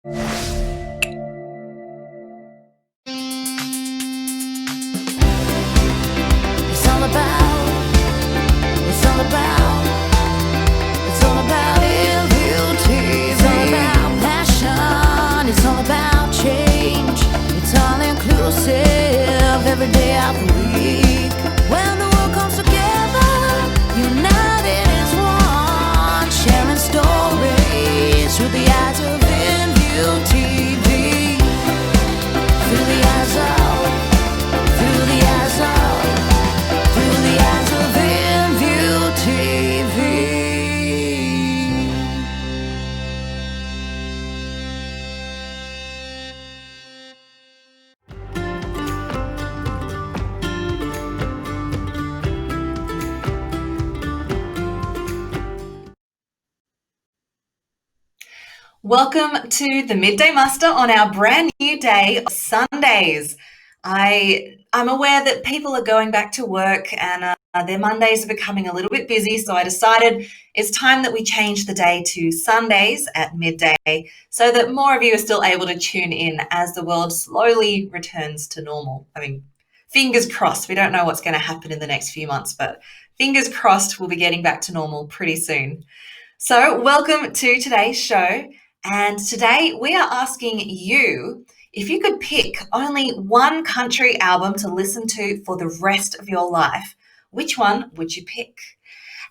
It's all about, it's all about, it's all about beauty. It's all about passion, it's all about change. It's all inclusive every day of the week. When the world comes together, united as one, sharing stories through the eyes of InView TV. Through the eyes of, through the eyes of, through the eyes of InView TV. Welcome to the Midday Muster on our brand new day, Sundays. I'm aware that people are going back to work and their Mondays are becoming a little bit busy, so I decided it's time that we change the day to Sundays at midday so that more of you are still able to tune in as the world slowly returns to normal. I mean, fingers crossed. We don't know what's going to happen in the next few months, but fingers crossed we'll be getting back to normal pretty soon. So welcome to today's show. And today we are asking you if you could pick only one country album to listen to for the rest of your life, which one would you pick?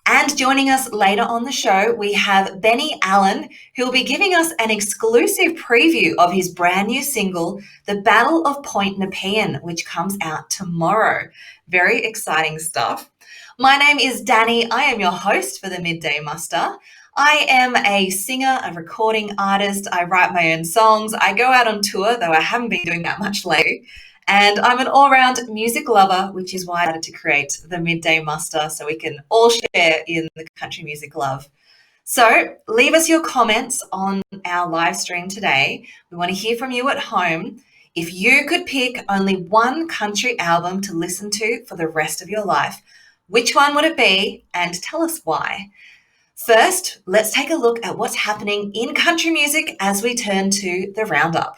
And joining us later on the show, we have Benny Allen, who will be giving us an exclusive preview of his brand new single, The Battle of Point Nepean, which comes out tomorrow. Very exciting stuff. My name is Dani. I am your host for the Midday Muster. I am a singer, a recording artist. I write my own songs. I go out on tour, though I haven't been doing that much lately. And I'm an all-round music lover, which is why I decided to create the Midday Muster so we can all share in the country music love. So leave us your comments on our live stream today. We want to hear from you at home. If you could pick only one country album to listen to for the rest of your life, which one would it be? And tell us why. First, let's take a look at what's happening in country music as we turn to the roundup.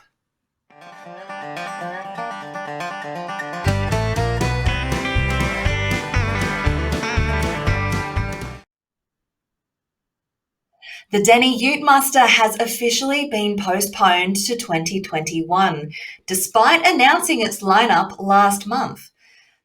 The Dani Ute Muster has officially been postponed to 2021, despite announcing its lineup last month.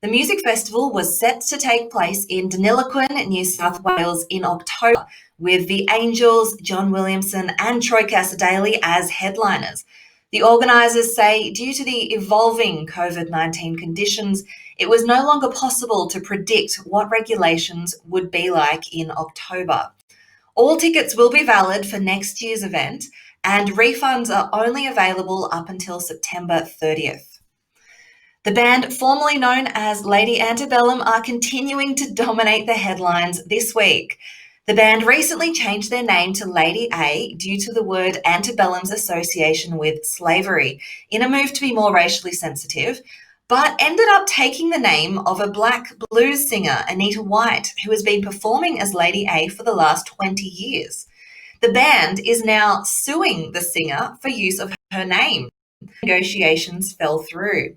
The music festival was set to take place in Deniliquin, New South Wales in October, with the Angels, John Williamson and Troy Cassar-Daley as headliners. The organisers say due to the evolving COVID-19 conditions, it was no longer possible to predict what regulations would be like in October. All tickets will be valid for next year's event, and refunds are only available up until September 30th. The band, formerly known as Lady Antebellum, are continuing to dominate the headlines this week. The band recently changed their name to Lady A due to the word antebellum's association with slavery, in a move to be more racially sensitive, but ended up taking the name of a black blues singer, Anita White, who has been performing as Lady A for the last 20 years. The band is now suing the singer for use of her name. Negotiations fell through.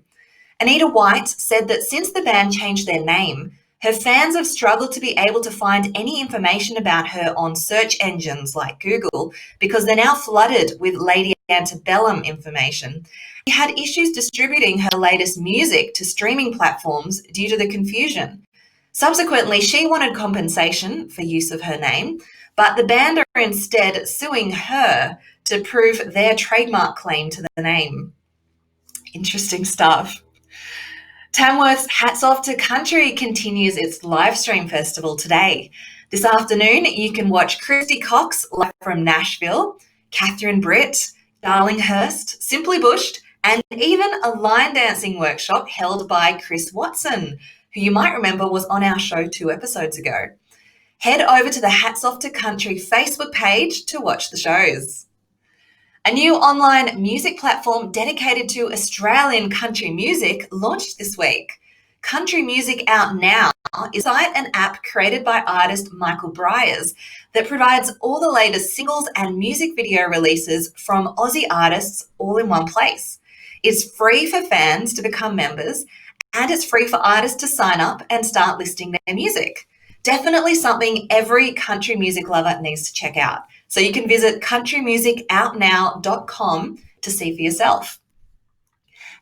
Anita White said that since the band changed their name, her fans have struggled to be able to find any information about her on search engines like Google because they're now flooded with Lady Antebellum information. She had issues distributing her latest music to streaming platforms due to the confusion. Subsequently, she wanted compensation for use of her name, but the band are instead suing her to prove their trademark claim to the name. Interesting stuff. Tamworth's Hats Off to Country continues its live stream festival today. This afternoon, you can watch Christy Cox live from Nashville, Catherine Britt, Darlinghurst, Simply Bushed, and even a line dancing workshop held by Chris Watson, who you might remember was on our show 2 episodes ago. Head over to the Hats Off to Country Facebook page to watch the shows. A new online music platform dedicated to Australian country music launched this week. Country Music Out Now is an app created by artist Michael Bryars that provides all the latest singles and music video releases from Aussie artists all in one place. It's free for fans to become members, and it's free for artists to sign up and start listing their music. Definitely something every country music lover needs to check out. So you can visit countrymusicoutnow.com to see for yourself.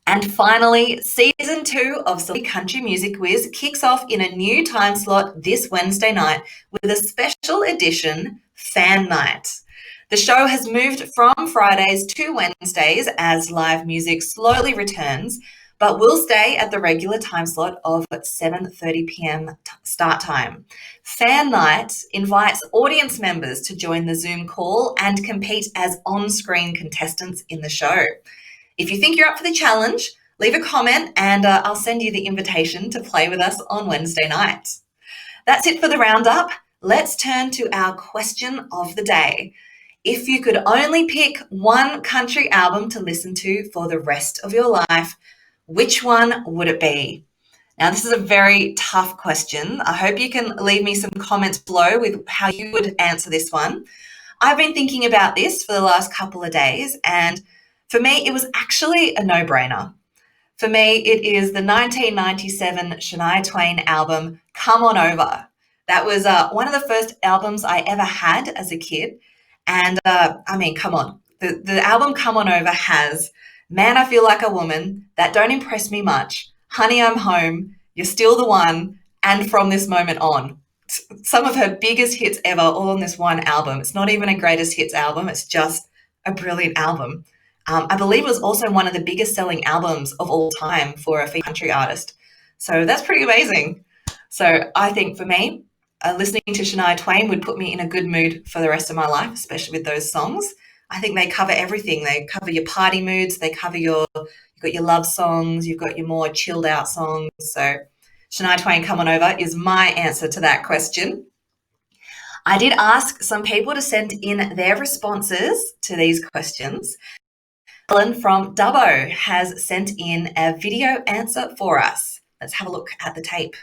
And finally, season 2 of Silly Country Music Quiz kicks off in a new time slot this Wednesday night with a special edition Fan Night. The show has moved from Fridays to Wednesdays as live music slowly returns, but will stay at the regular time slot of 7:30 p.m. start time. Fan Night invites audience members to join the Zoom call and compete as on-screen contestants in the show. If you think you're up for the challenge, leave a comment and I'll send you the invitation to play with us on Wednesday night. That's it for the roundup. Let's turn to our question of the day. If you could only pick one country album to listen to for the rest of your life, which one would it be? Now, this is a very tough question. I hope you can leave me some comments below with how you would answer this one. I've been thinking about this for the last couple of days, and for me, it was actually a no-brainer. For me, it is the 1997 Shania Twain album, Come On Over. That was one of the first albums I ever had as a kid. And come on. The album Come On Over has Man, I Feel Like a Woman, That Don't Impress Me Much, Honey, I'm Home, You're Still the One, and From This Moment On. Some of her biggest hits ever, all on this one album. It's not even a greatest hits album. It's just a brilliant album. I believe it was also one of the biggest selling albums of all time for a female country artist. So that's pretty amazing. So I think for me, listening to Shania Twain would put me in a good mood for the rest of my life, especially with those songs. I think they cover everything. They cover your party moods. They cover you've got your love songs. You've got your more chilled out songs. So Shania Twain, Come On Over is my answer to that question. I did ask some people to send in their responses to these questions. Ellen from Dubbo has sent in a video answer for us. Let's have a look at the tape.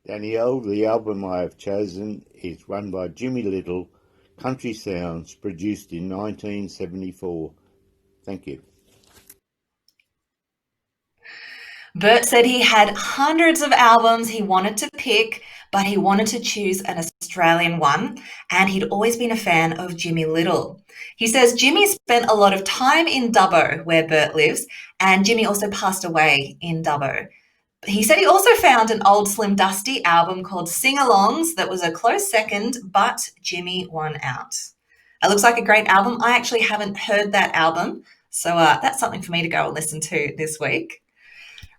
Danielle, the album I have chosen is one by Jimmy Little, Country Sounds, produced in 1974. Thank you. Bert said he had hundreds of albums he wanted to pick, but he wanted to choose an Australian one, and he'd always been a fan of Jimmy Little. He says Jimmy spent a lot of time in Dubbo, where Bert lives, and Jimmy also passed away in Dubbo. He said he also found an old Slim Dusty album called Sing-Alongs that was a close second, but Jimmy won out. It looks like a great album. I actually haven't heard that album, so that's something for me to go and listen to this week.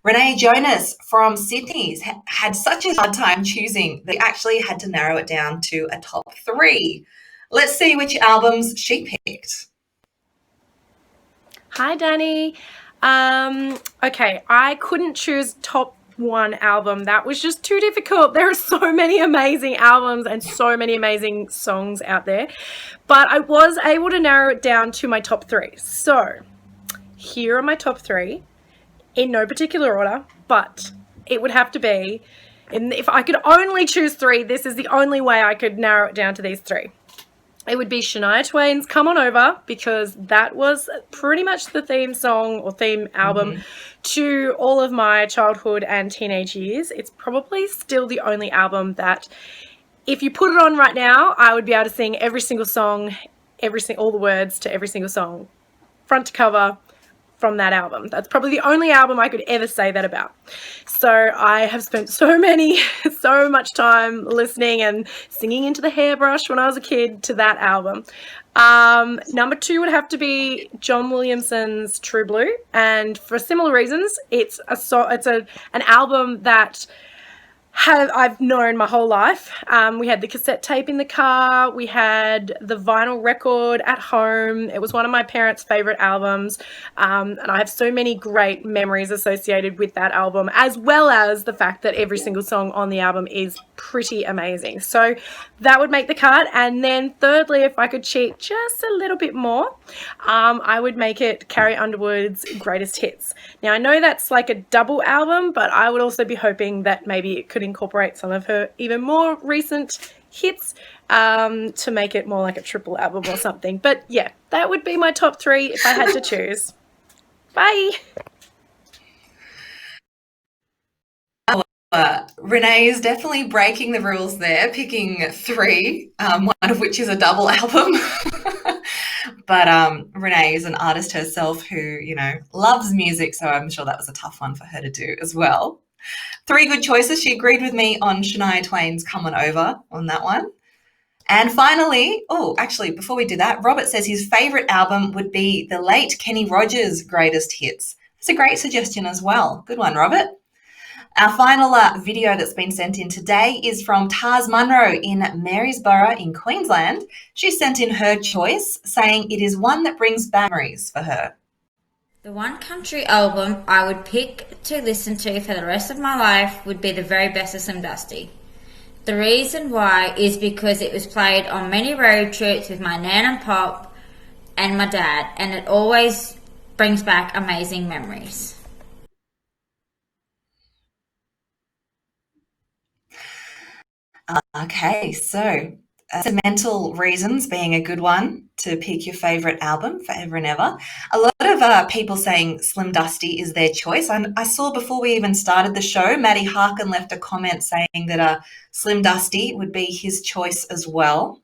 Renee Jonas from Sydney had such a hard time choosing that he actually had to narrow it down to a top 3. Let's see which albums she picked. Hi, Dani. Okay, I couldn't choose top 1 album. That was just too difficult. There are so many amazing albums and so many amazing songs out there, but I was able to narrow it down to my top 3. So here are my top 3 in no particular order, but it would have to be, and if I could only choose 3, this is the only way I could narrow it down to these 3. It would be Shania Twain's Come On Over, because that was pretty much the theme song or theme album to all of my childhood and teenage years. It's probably still the only album that if you put it on right now, I would be able to sing every single song, all the words to every single song, front to cover, from that album. That's probably the only album I could ever say that about. So I have spent so much time listening and singing into the hairbrush when I was a kid to that album. Number 2 would have to be John Williamson's True Blue, and for similar reasons, it's an album that I've known my whole life. We had the cassette tape in the car. We had the vinyl record at home. It was one of my parents' favorite albums. And I have so many great memories associated with that album, as well as the fact that every single song on the album is pretty amazing. So that would make the cut. And then thirdly, if I could cheat just a little bit more, I would make it Carrie Underwood's Greatest Hits. Now, I know that's like a double album, but I would also be hoping that maybe it could could incorporate some of her even more recent hits to make it more like a triple album or something. But yeah, that would be my top 3 if I had to choose. Bye. Renee is definitely breaking the rules there, picking 3, one of which is a double album. But Renee is an artist herself who, loves music, so I'm sure that was a tough one for her to do as well. 3 good choices. She agreed with me on Shania Twain's Come On Over on that one. And finally, actually, before we do that, Robert says his favourite album would be the late Kenny Rogers' Greatest Hits. That's a great suggestion as well. Good one, Robert. Our final video that's been sent in today is from Tars Munro in Marysborough in Queensland. She sent in her choice, saying it is one that brings back memories for her. The one country album I would pick to listen to for the rest of my life would be The Very Best of Slim Dusty. The reason why is because it was played on many road trips with my nan and pop and my dad, and it always brings back amazing memories. Okay, so sentimental reasons being a good one to pick your favourite album forever and ever. A lot of people saying Slim Dusty is their choice. I saw before we even started the show, Maddie Harkin left a comment saying that Slim Dusty would be his choice as well.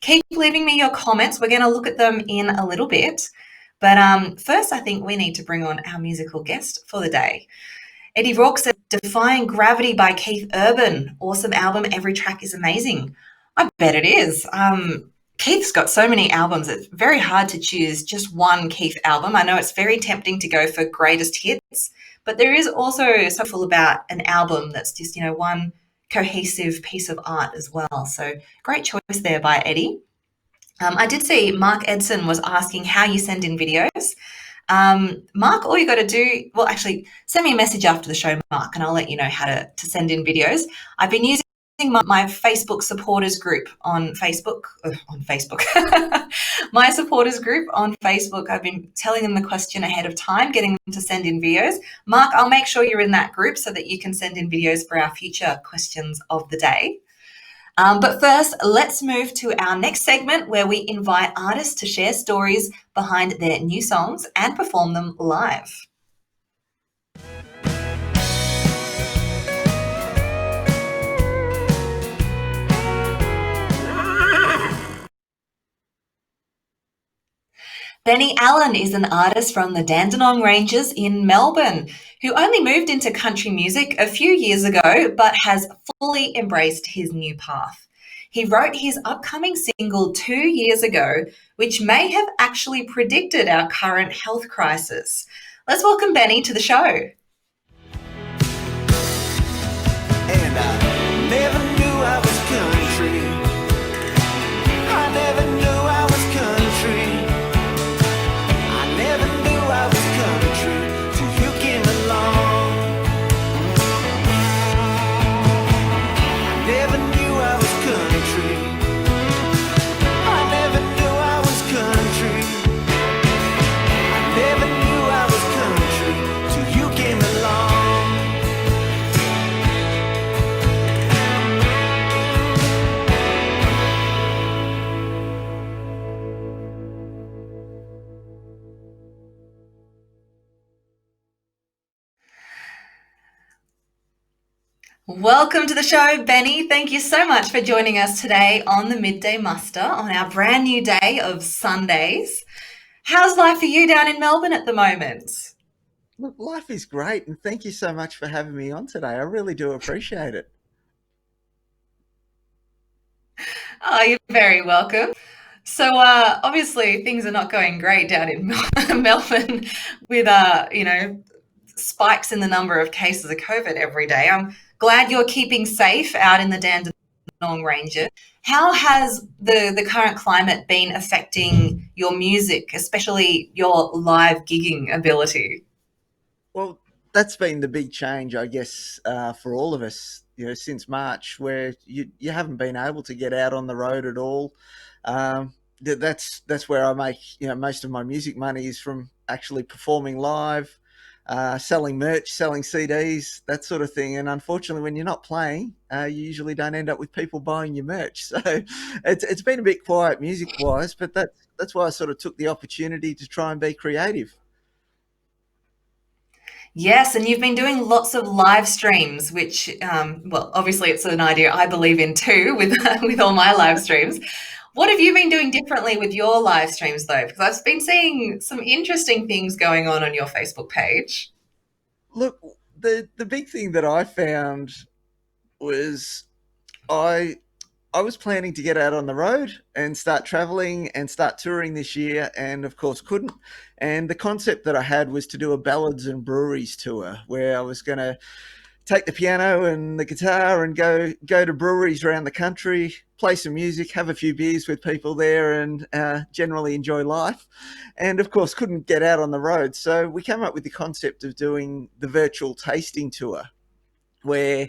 Keep leaving me your comments. We're going to look at them in a little bit. But first, I think we need to bring on our musical guest for the day. Eddie Rourke said, Defying Gravity by Keith Urban. Awesome album. Every track is amazing. I bet it is. Keith's got so many albums. It's very hard to choose just one Keith album. I know it's very tempting to go for greatest hits, but there is also so full about an album that's just, one cohesive piece of art as well. So great choice there by Eddie. I did see Mark Edson was asking how you send in videos. Mark, all you got to do, well, actually, send me a message after the show, Mark, and I'll let you know how to send in videos. I've been using my Facebook supporters group on Facebook. My supporters group on Facebook. I've been telling them the question ahead of time, getting them to send in videos. Mark, I'll make sure you're in that group so that you can send in videos for our future questions of the day. But first, let's move to our next segment where we invite artists to share stories behind their new songs and perform them live. Benny Allen is an artist from the Dandenong Ranges in Melbourne who only moved into country music a few years ago but has fully embraced his new path. He wrote his upcoming single 2 years ago, which may have actually predicted our current health crisis. Let's welcome Benny to the show. And I never knew I was country. I never knew I was country. I never knew I was country till you came along. I never knew I was country. I never knew I was country. I never knew I was country till you came along. Welcome to the show, Benny. Thank you so much for joining us today on the Midday Muster on our brand new day of Sundays. How's life for you down in Melbourne at the moment? Look, life is great, and thank you so much for having me on today. I really do appreciate it. Oh, you're very welcome. So obviously things are not going great down in Melbourne with, spikes in the number of cases of COVID every day. I'm glad you're keeping safe out in the Dandenong Ranges. How has the current climate been affecting your music, especially your live gigging ability? Well, that's been the big change, I guess, for all of us, since March, where you haven't been able to get out on the road at all. That's where I make, most of my music money is from actually performing live. selling merch, selling CDs, that sort of thing. And unfortunately, when you're not playing, you usually don't end up with people buying your merch. So it's been a bit quiet music wise, but that's why I sort of took the opportunity to try and be creative. Yes, and you've been doing lots of live streams, which, well, obviously it's an idea I believe in too with with all my live streams. What have you been doing differently with your live streams though? Because I've been seeing some interesting things going on your Facebook page. Look, the big thing that I found was I I was planning to get out on the road and start traveling and start touring this year, and of course couldn't. And the concept that I had was to do a ballads and breweries tour, where I was going to take the piano and the guitar and go to breweries around the country, play some music, have a few beers with people there, and generally enjoy life. And of course, couldn't get out on the road, so we came up with the concept of doing the virtual tasting tour, where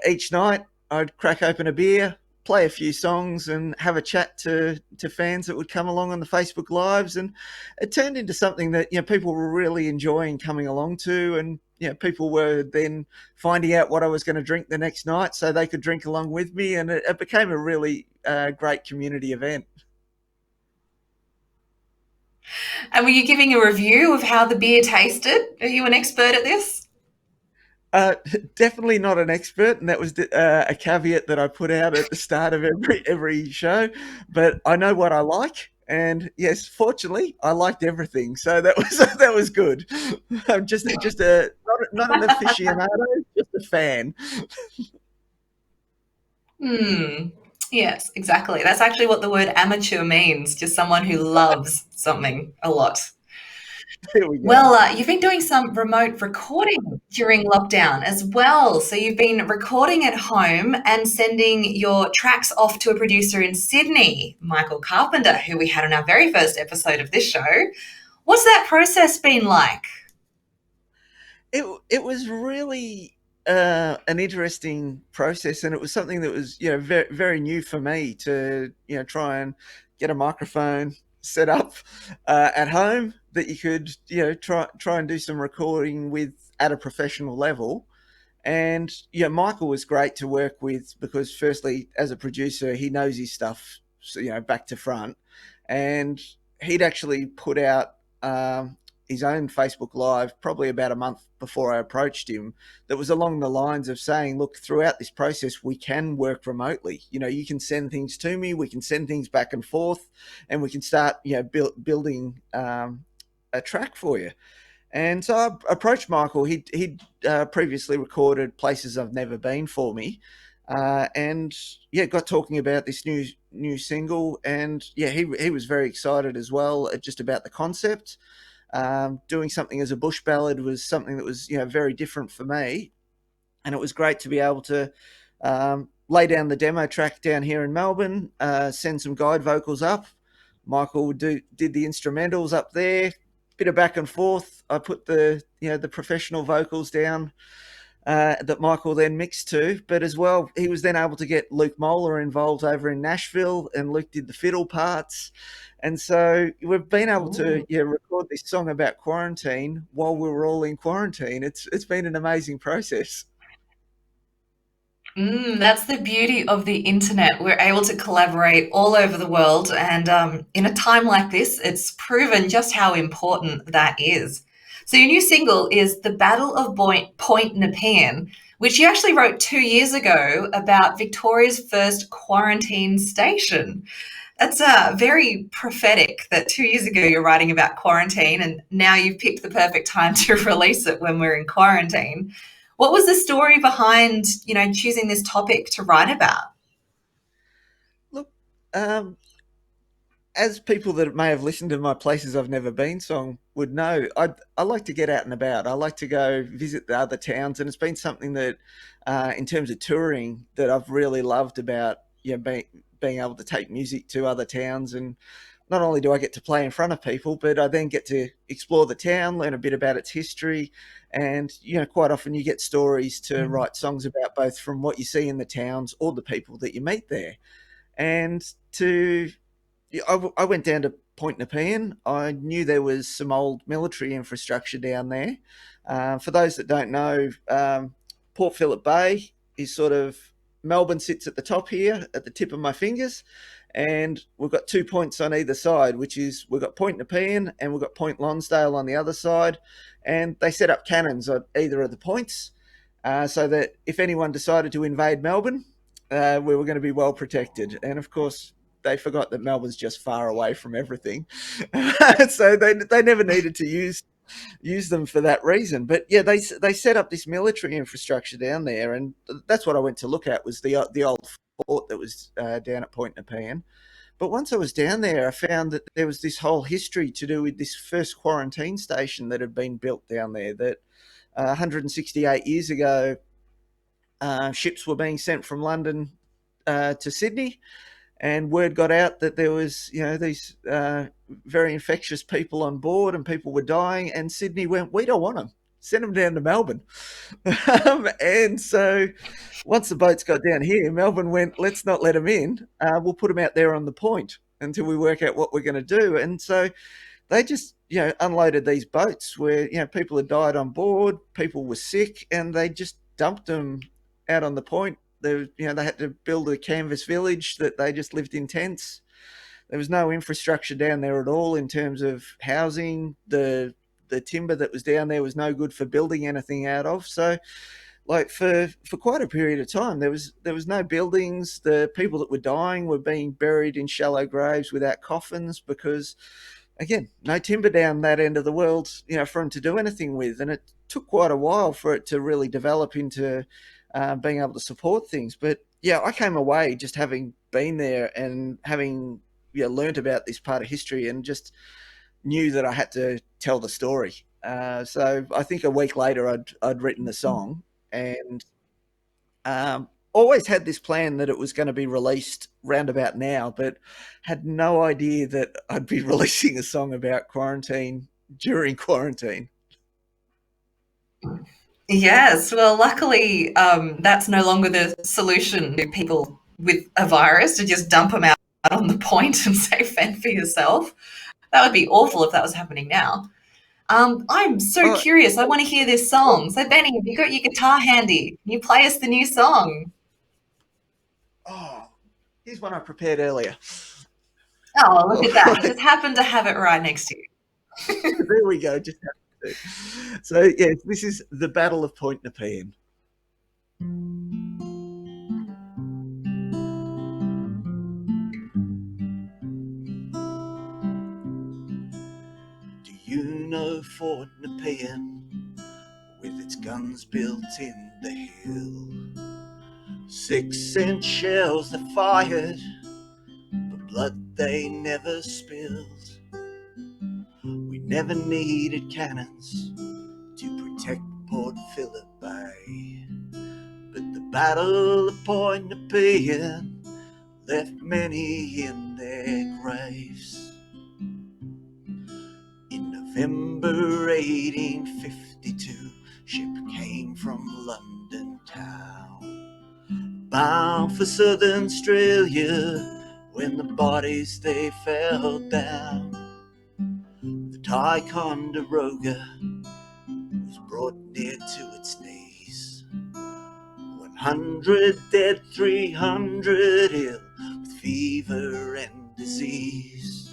each night I'd crack open a beer, play a few songs, and have a chat to fans that would come along on the Facebook Lives. And it turned into something that people were really enjoying coming along to, and people were then finding out what I was going to drink the next night, so they could drink along with me, and it became a really great community event. And were you giving a review of how the beer tasted? Are you an expert at this? Uh, Definitely not an expert, and that was a caveat that I put out at the start of every show. But I know what I like, and yes, fortunately, I liked everything, so that was that was good. I'm just a not an aficionado, just a fan. Hmm. Yes, exactly. That's actually what the word amateur means, just someone who loves something a lot. There we go. Well, you've been doing some remote recording during lockdown as well. So you've been recording at home and sending your tracks off to a producer in Sydney, Michael Carpenter, who we had on our very first episode of this show. What's that process been like? It was really an interesting process, and it was something that was very very new for me to try and get a microphone set up at home that you could try and do some recording with at a professional level. And Michael was great to work with because, firstly, as a producer, he knows his stuff, so, back to front. And he'd actually put out his own Facebook Live probably about a month before I approached him. That was along the lines of saying, "Look, throughout this process, we can work remotely. You can send things to me, we can send things back and forth, and we can start, building a track for you." And so I approached Michael. He'd previously recorded Places I've Never Been for me, and got talking about this new single. And he was very excited as well, just about the concept. Doing something as a bush ballad was something that was very different for me, and it was great to be able to lay down the demo track down here in Melbourne, send some guide vocals up. Michael did the instrumentals up there, bit of back and forth. I put the professional vocals down that Michael then mixed to, but as well, he was then able to get Luke Moeller involved over in Nashville, and Luke did the fiddle parts. And so we've been able to record this song about quarantine while we were all in quarantine. It's been an amazing process. That's the beauty of the internet. We're able to collaborate all over the world. And in a time like this, it's proven just how important that is. So, your new single is The Battle of Point Nepean, which you actually wrote 2 years ago about Victoria's first quarantine station. That's very prophetic that 2 years ago you're writing about quarantine, and now you've picked the perfect time to release it when we're in quarantine. What was the story behind, choosing this topic to write about? Look, as people that may have listened to my Places I've Never Been song would know, I like to get out and about. I like to go visit the other towns, and it's been something that, in terms of touring, that I've really loved about being able to take music to other towns. And not only do I get to play in front of people, but I then get to explore the town, learn a bit about its history, and quite often you get stories to write songs about, both from what you see in the towns or the people that you meet there. And I went down to Point Nepean. I knew there was some old military infrastructure down there. For those that don't know, Port Phillip Bay is sort of Melbourne sits at the top here, at the tip of my fingers, and we've got 2 points on either side, which is we've got Point Nepean and we've got Point Lonsdale on the other side, and they set up cannons at either of the points, so that if anyone decided to invade Melbourne, we were going to be well protected. And of course, they forgot that Melbourne's just far away from everything, so they never needed to use them for that reason. But yeah, they set up this military infrastructure down there, and that's what I went to look at was the old fort that was down at Point Nepean. But once I was down there, I found that there was this whole history to do with this first quarantine station that had been built down there. That 168 years ago, ships were being sent from London to Sydney, and word got out that there was, these very infectious people on board, and people were dying. And Sydney went, "We don't want them. Send them down to Melbourne." And so, once the boats got down here, Melbourne went, "Let's not let them in. We'll put them out there on the point until we work out what we're going to do." And so, they just, unloaded these boats where, people had died on board, people were sick, and they just dumped them out on the point. They had to build a canvas village that they just lived in tents. There was no infrastructure down there at all in terms of housing. The timber that was down there was no good for building anything out of. So, like for quite a period of time, there was no buildings. The people that were dying were being buried in shallow graves without coffins because, again, no timber down that end of the world, for them to do anything with. And it took quite a while for it to really develop into being able to support things. But yeah, I came away just having been there and having learnt about this part of history, and just knew that I had to tell the story. So I think a week later I'd written the song, and always had this plan that it was going to be released round about now, but had no idea that I'd be releasing a song about quarantine during quarantine. Yes, well, luckily, that's no longer the solution to people with a virus, to just dump them out on the point and say, "Fend for yourself." That would be awful if that was happening now. I'm so curious. I want to hear this song. So, Benny, have you got your guitar handy? Can you play us the new song? Oh, here's one I prepared earlier. Oh, look at that. Just happened to have it right next to you. There we go. Just happened to. So, yeah, this is the Battle of Point Nepean. Do you know Fort Nepean, with its guns built in the hill? 6-inch shells that fired, but blood they never spilled. We never needed cannons to protect Port Phillip Bay, but the Battle of Point Nepean left many in their graves. In November 1852, ship came from London town, bound for southern Australia. When the bodies they fell down, the Ticonderoga was brought near to its knees. 100 dead, 300 ill, with fever and disease.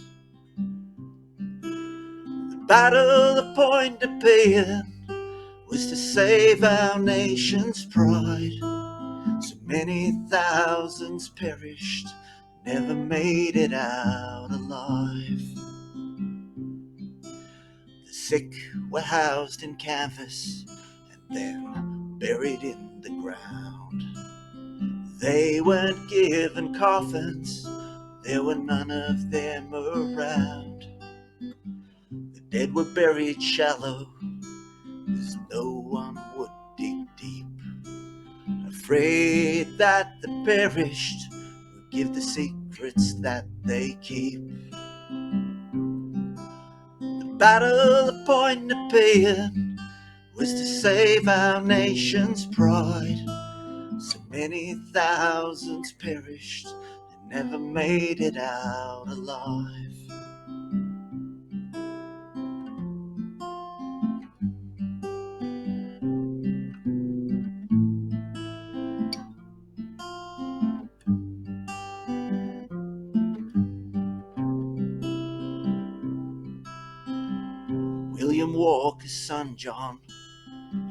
The Battle of Point Nepean was to save our nation's pride. So many thousands perished, never made it out alive. The sick were housed in canvas and then buried in the ground. They weren't given coffins, there were none of them around. The dead were buried shallow, as no one would dig deep, afraid that the perished would give the secrets that they keep. The Battle of Point Nepean was to save our nation's pride. So many thousands perished and never made it out alive. William Walker's son John,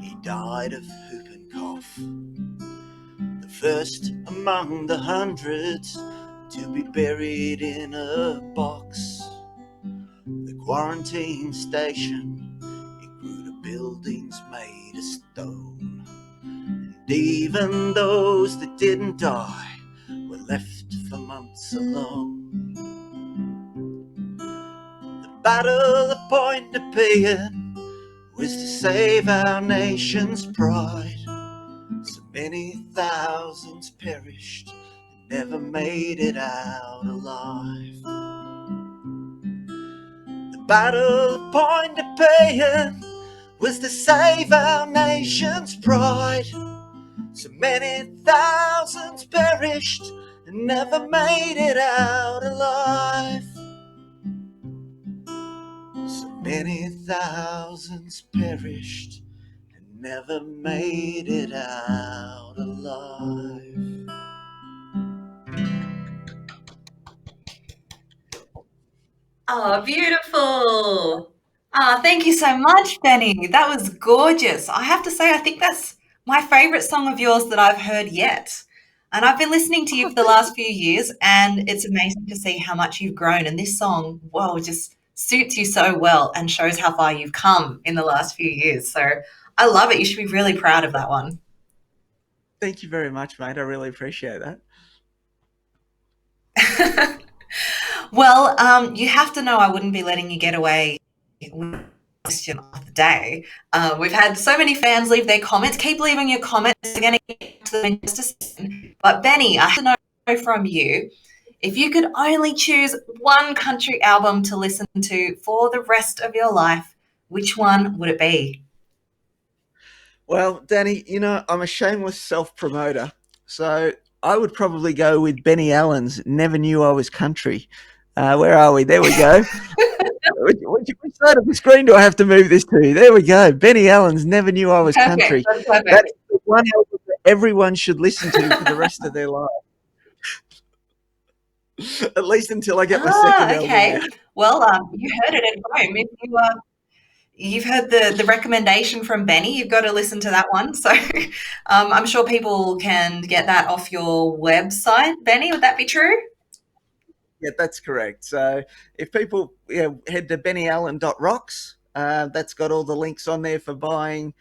he died of whooping cough. The first among the hundreds to be buried in a box. The quarantine station, it grew to buildings made of stone. And even those that didn't die were left for months alone. The Battle of Point Nepean was to save our nation's pride. So many thousands perished and never made it out alive. The Battle of Point Nepean was to save our nation's pride. So many thousands perished and never made it out alive. So many thousands perished and never made it out alive. Oh, beautiful. Oh, thank you so much, Benny. That was gorgeous. I have to say, I think that's my favourite song of yours that I've heard yet. And I've been listening to you for the last few years, and it's amazing to see how much you've grown. And this song, whoa, just suits you so well and shows how far you've come in the last few years. So I love it. You should be really proud of that one. Thank you very much, mate. I really appreciate that. Well, you have to know I wouldn't be letting you get away with the question of the day. We've had so many fans leave their comments. Keep leaving your comments. We're going to get to them in just a second. But Benny, I have to know from you, if you could only choose one country album to listen to for the rest of your life, which one would it be? Well, Dani, you know, I'm a shameless self-promoter, so I would probably go with Benny Allen's Never Knew I Was Country. Where are we? There we go. Which side of the screen do I have to move this to? There we go. Benny Allen's Never Knew I Was Country. That's perfect. That is the one album that everyone should listen to for the rest of their life. At least until I get my second Okay. album out. Well, you heard it at home. If you've heard the recommendation from Benny, you've got to listen to that one. So I'm sure people can get that off your website. Benny, would that be true? Yeah, that's correct. So if people head to bennyallen.rocks, that's got all the links on there for buying,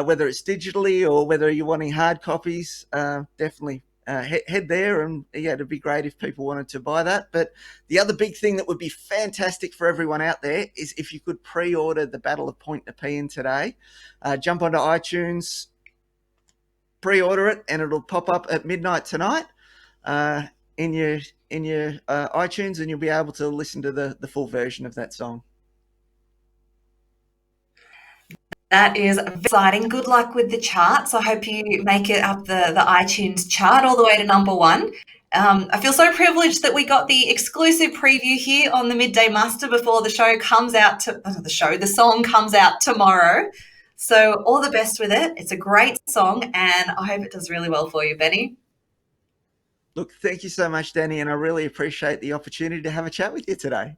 whether it's digitally or whether you're wanting hard copies. Definitely head there, and yeah, it'd be great if people wanted to buy that. But the other big thing that would be fantastic for everyone out there is if you could pre-order the Battle of Point Nepean today. Jump onto iTunes, pre-order it, and it'll pop up at midnight tonight in your iTunes, and you'll be able to listen to the full version of that song. That is exciting. Good luck with the charts. I hope you make it up the iTunes chart all the way to number one. I feel so privileged that we got the exclusive preview here on the Midday Muster before the show comes out the song comes out tomorrow. So all the best with it. It's a great song, and I hope it does really well for you, Benny. Look, thank you so much, Dani, and I really appreciate the opportunity to have a chat with you today.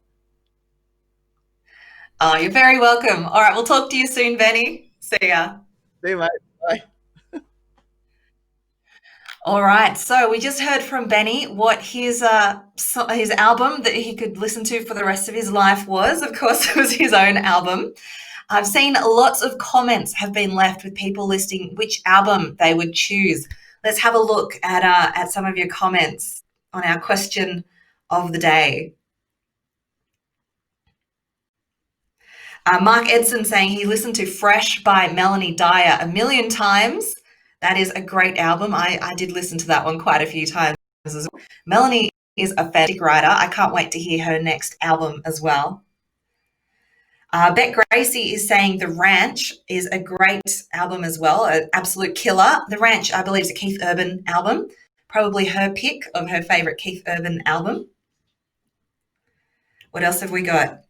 Oh, you're very welcome. All right, we'll talk to you soon, Benny. See ya. See you, mate. Bye. All right, so we just heard from Benny what his album that he could listen to for the rest of his life was. Of course, it was his own album. I've seen lots of comments have been left with people listing which album they would choose. Let's have a look at some of your comments on our question of the day. Mark Edson saying he listened to Fresh by Melanie Dyer 1 million times. That is a great album. I did listen to that one quite a few times as well. Melanie is a fantastic writer. I can't wait to hear her next album as well. Beck Gracie is saying The Ranch is a great album as well, an absolute killer. The Ranch, I believe, is a Keith Urban album, probably her pick of her favourite Keith Urban album. What else have we got?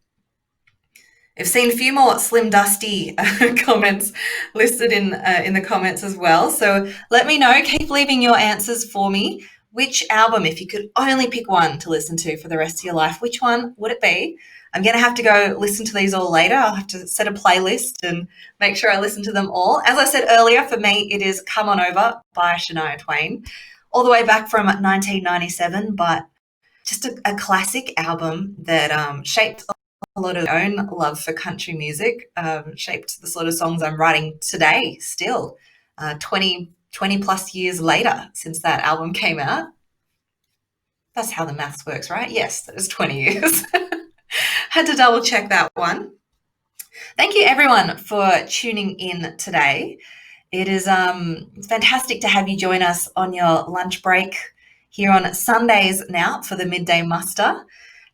I've seen a few more Slim Dusty comments listed in the comments as well. So let me know. Keep leaving your answers for me. Which album, if you could only pick one to listen to for the rest of your life, which one would it be? I'm going to have to go listen to these all later. I'll have to set a playlist and make sure I listen to them all. As I said earlier, for me, it is Come On Over by Shania Twain, all the way back from 1997, but just a classic album that shaped a lot of my own love for country music, shaped the sort of songs I'm writing today still, 20 plus years later since that album came out. That's how the maths works, right? Yes, that was 20 years. Had to double check that one. Thank you everyone for tuning in today. It is fantastic to have you join us on your lunch break here on Sundays now for the Midday Muster.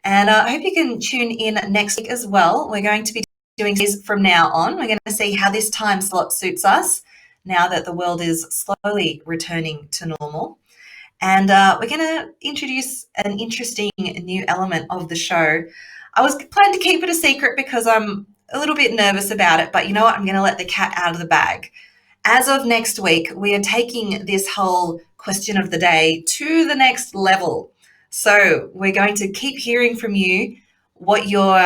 And I hope you can tune in next week as well. We're going to be doing this from now on. We're going to see how this time slot suits us now that the world is slowly returning to normal. And we're going to introduce an interesting new element of the show. I was planning to keep it a secret because I'm a little bit nervous about it, but you know what? I'm going to let the cat out of the bag. As of next week, we are taking this whole question of the day to the next level. So we're going to keep hearing from you what your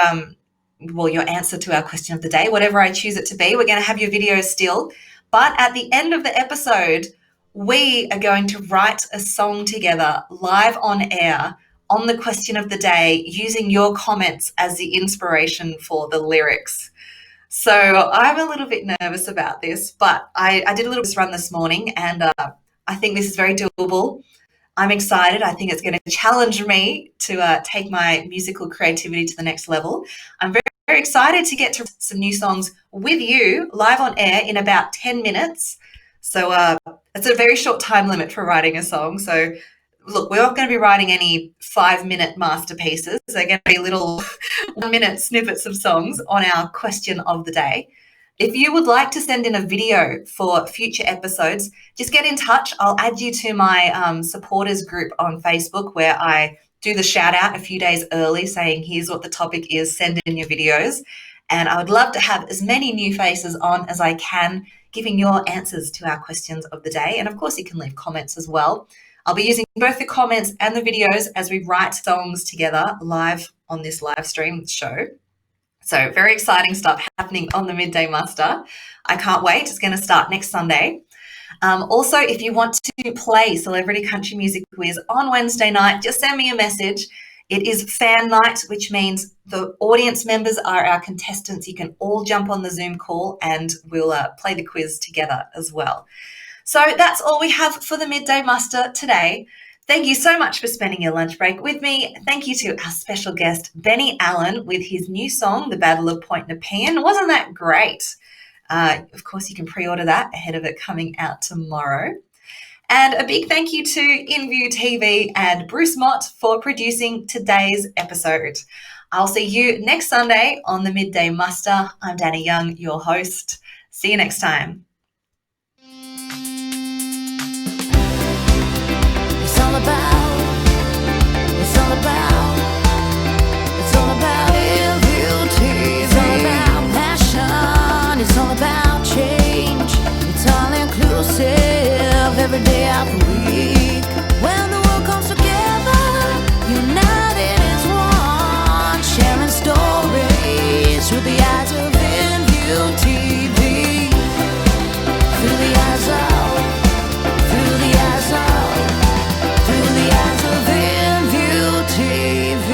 answer to our question of the day, whatever I choose it to be. We're going to have your video still. But at the end of the episode, we are going to write a song together live on air on the question of the day using your comments as the inspiration for the lyrics. So I'm a little bit nervous about this, but I did a little run this morning and I think this is very doable. I'm excited. I think it's going to challenge me to take my musical creativity to the next level. I'm very, very excited to get to some new songs with you live on air in about 10 minutes. So it's a very short time limit for writing a song. So look, we're not going to be writing any 5-minute masterpieces. They're going to be little 1-minute snippets of songs on our question of the day. If you would like to send in a video for future episodes, just get in touch. I'll add you to my supporters group on Facebook where I do the shout out a few days early saying here's what the topic is, send in your videos. And I would love to have as many new faces on as I can, giving your answers to our questions of the day. And of course, you can leave comments as well. I'll be using both the comments and the videos as we write songs together live on this live stream show. So very exciting stuff happening on the Midday Muster. I can't wait. It's going to start next Sunday. Also, if you want to play Celebrity Country Music Quiz on Wednesday night, just send me a message. It is fan night, which means the audience members are our contestants. You can all jump on the Zoom call and we'll play the quiz together as well. So that's all we have for the Midday Muster today. Thank you so much for spending your lunch break with me. Thank you to our special guest, Benny Allen, with his new song, The Battle of Point Nepean. Wasn't that great? Of course, you can pre-order that ahead of it coming out tomorrow. And a big thank you to InView TV and Bruce Mott for producing today's episode. I'll see you next Sunday on the Midday Muster. I'm Dani Young, your host. See you next time. It's all about beauty. It's all about passion. It's all about change. It's all inclusive every day of the week. When the world comes together, united as one, sharing stories through the eyes of InView TV. Through the eyes of, through the eyes of. Through the eyes of InView TV.